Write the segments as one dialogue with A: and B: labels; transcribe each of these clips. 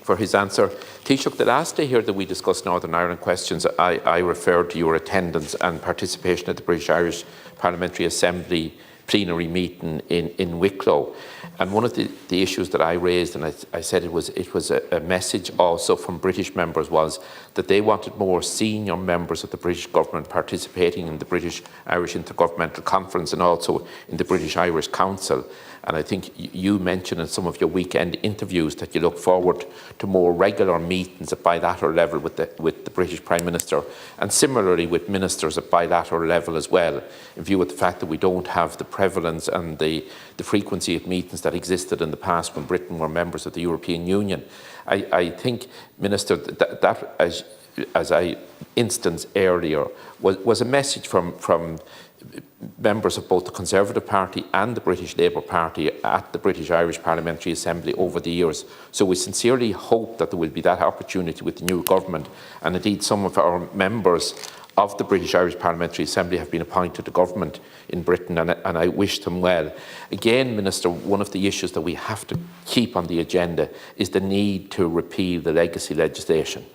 A: for his answer. Taoiseach, the last day here that we discussed Northern Ireland questions, I referred to your attendance and participation at the British-Irish Parliamentary Assembly plenary meeting in Wicklow. And one of the issues that I raised, and I said it was a message also from British members, was that they wanted more senior members of the British government participating in the British-Irish Intergovernmental Conference and also in the British-Irish Council. And I think you mentioned in some of your weekend interviews that you look forward to more regular meetings at bilateral level with the British Prime Minister, and similarly with ministers at bilateral level as well, in view of the fact that we don't have the prevalence and the frequency of meetings that existed in the past when Britain were members of the European Union. I think, Minister, that as I instanced earlier, was a message from members of both the Conservative Party and the British Labour Party at the British-Irish Parliamentary Assembly over the years. So we sincerely hope that there will be that opportunity with the new government, and indeed some of our members of the British-Irish Parliamentary Assembly have been appointed to government in Britain, and I wish them well. Again, Minister, one of the issues that we have to keep on the agenda is the need to repeal the legacy legislation.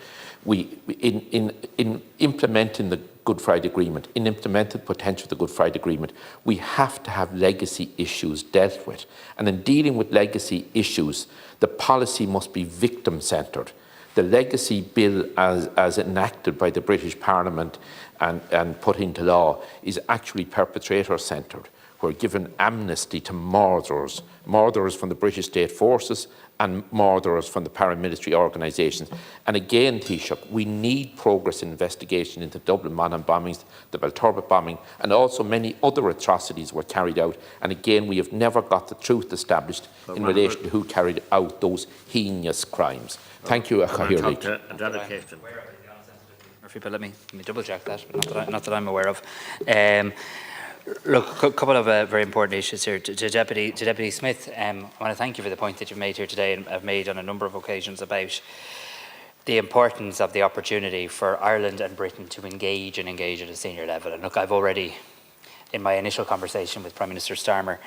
A: In implementing the Good Friday Agreement, in implementing the potential of the Good Friday Agreement, we have to have legacy issues dealt with. And in dealing with legacy issues, the policy must be victim-centred. The legacy bill as enacted by the British Parliament and put into law is actually perpetrator-centred. We're given amnesty to murderers from the British State Forces and murderers from the paramilitary organisations. And again, Taoiseach, we need progress in investigation into Dublin Monaghan bombings, the Belturbet bombing, and also many other atrocities were carried out. And again, we have never got the truth established in relation to who carried out those heinous crimes. Thank you,
B: Murphy, but let me double check that, but not that I'm aware of. Look, a couple of very important issues here. To Deputy Smith, I want to thank you for the point that you've made here today and have made on a number of occasions about the importance of the opportunity for Ireland and Britain to engage at a senior level. And look, I've already, in my initial conversation with Prime Minister Starmer,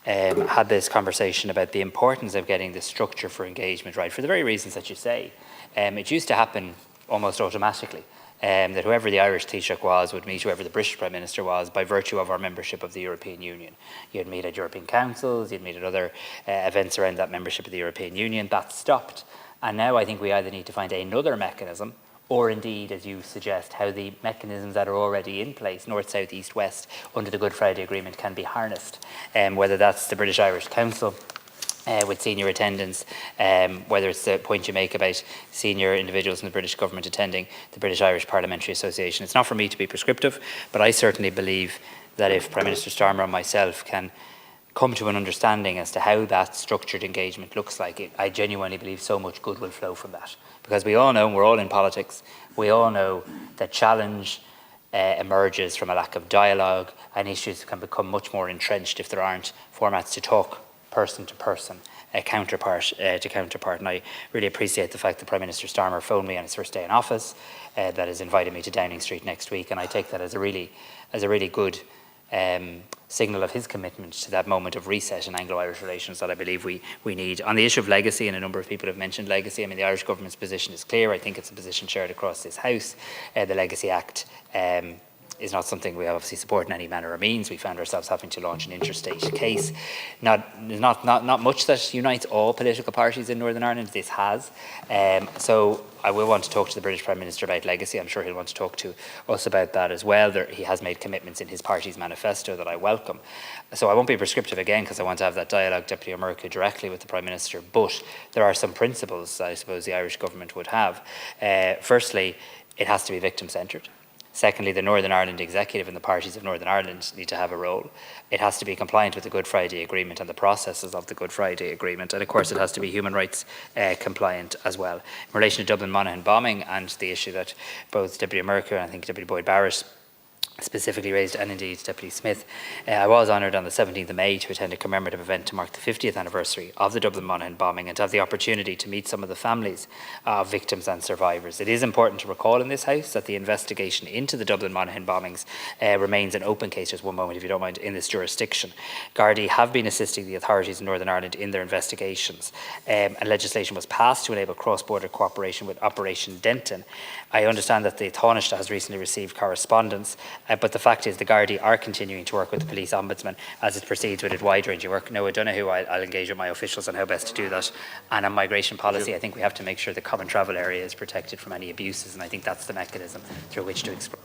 B: had this conversation about the importance of getting the structure for engagement right, for the very reasons that you say. It used to happen almost automatically. That whoever the Irish Taoiseach was would meet whoever the British Prime Minister was by virtue of our membership of the European Union. You'd meet at European councils, you'd meet at other events around that membership of the European Union. That stopped. And now I think we either need to find another mechanism, or indeed, as you suggest, how the mechanisms that are already in place, north, south, east, west, under the Good Friday Agreement can be harnessed. Whether that's the British-Irish Council, with senior attendance, whether it's the point you make about senior individuals in the British government attending the British-Irish Parliamentary Association. It's not for me to be prescriptive, but I certainly believe that if Prime Minister Starmer and myself can come to an understanding as to how that structured engagement looks like, I genuinely believe so much good will flow from that. Because we all know, and we're all in politics, we all know that challenge emerges from a lack of dialogue, and issues can become much more entrenched if there aren't formats to talk person to person, counterpart to counterpart. And I really appreciate the fact that Prime Minister Starmer phoned me on his first day in office, that has invited me to Downing Street next week, and I take that as a really good signal of his commitment to that moment of reset in Anglo-Irish relations that I believe we need. On the issue of legacy, and a number of people have mentioned legacy, I mean, the Irish government's position is clear. I think it's a position shared across this House. The Legacy Act is not something we obviously support in any manner or means. We found ourselves having to launch an interstate case. Not much that unites all political parties in Northern Ireland. This has. So I will want to talk to the British Prime Minister about legacy. I'm sure he'll want to talk to us about that as well. He has made commitments in his party's manifesto that I welcome. So I won't be prescriptive again because I want to have that dialogue, Deputy O'Murca, directly with the Prime Minister. But there are some principles that I suppose the Irish government would have. Firstly, it has to be victim-centred. Secondly, the Northern Ireland Executive and the parties of Northern Ireland need to have a role. It has to be compliant with the Good Friday Agreement and the processes of the Good Friday Agreement. And of course, it has to be human rights compliant as well. In relation to Dublin Monaghan bombing and the issue that both Deputy O'Murca and I think Deputy Boyd Barrett specifically raised, and indeed Deputy Smith. I was honoured on the 17th of May to attend a commemorative event to mark the 50th anniversary of the Dublin Monaghan bombing and to have the opportunity to meet some of the families of victims and survivors. It is important to recall in this House that the investigation into the Dublin Monaghan bombings remains an open case, just one moment if you don't mind, in this jurisdiction. Gardaí have been assisting the authorities in Northern Ireland in their investigations, and legislation was passed to enable cross-border cooperation with Operation Denton. I understand that the Taoiseach has recently received correspondence, but the fact is the Gardaí are continuing to work with the Police Ombudsman as it proceeds with its wide-ranging work. Now, I don't know who I'll engage with my officials on how best to do that. And on migration policy, I think we have to make sure the common travel area is protected from any abuses, and I think that's the mechanism through which to explore.